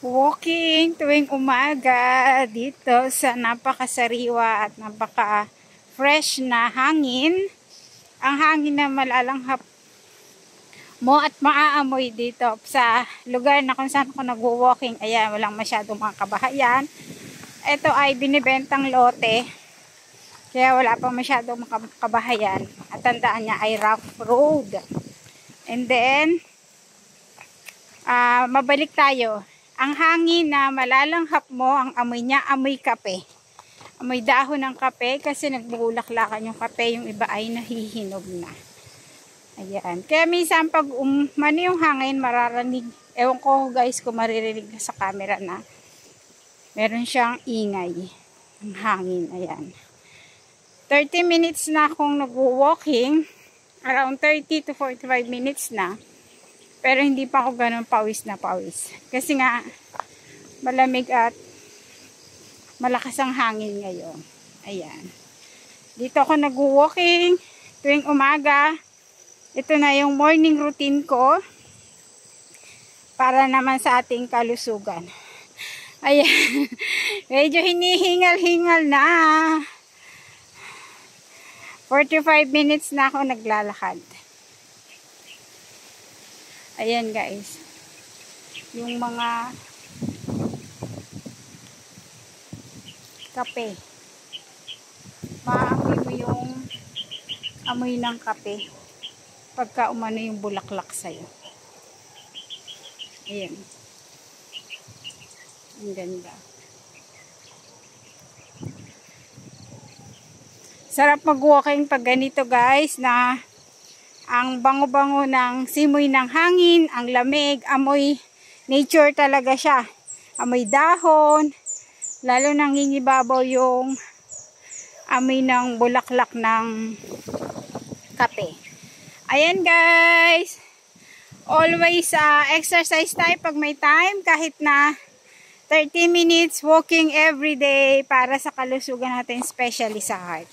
walking tuwing umaga dito sa napakasariwa at napaka-fresh na hangin. Ang hangin na malalanghap mo at maaamoy dito sa lugar na kung saan ako nagwo-walking. Ayan, walang masyadong mga kabahayan. Ito ay binibentang lote. Kaya wala pa masyadong mga kabahayan. At tandaan niya ay rough road. And then, mabalik tayo. Ang hangin na malalanghap mo, ang amoy niya, amoy kape. Amoy dahon ng kape kasi nagbubulaklakan yung kape, yung iba ay nahihinog na. Ayan. Kaya minsan pag umano yung hangin, mararanig. Ewan ko guys kung maririnig na sa camera na meron siyang ingay. Ang hangin. Ayan. 30 minutes na akong nag-walking. Around 30 to 45 minutes na. Pero hindi pa ako ganun pawis na pawis. Kasi nga, malamig at malakas ang hangin ngayon. Ayan. Dito ako nag-walking tuwing umaga. Ito na yung morning routine ko. Para naman sa ating kalusugan. Ayan. Medyo hinihingal-hingal na. 45 minutes na ako naglalakad. Ayan guys. Yung mga kape. Maamoy mo yung amoy ng kape pagka umano yung bulaklak sa'yo. Ayan. Ang ganda. Sarap mag-walking pag ganito guys na ang bango-bango ng simoy ng hangin, ang lamig, amoy nature talaga siya. Amoy dahon, lalo nangingibabaw yung amoy ng bulaklak ng kape. Ayan guys, always exercise tayo pag may time, kahit na 30 minutes walking every day para sa kalusugan natin, especially sa heart.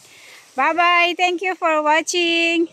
Bye-bye! Thank you for watching!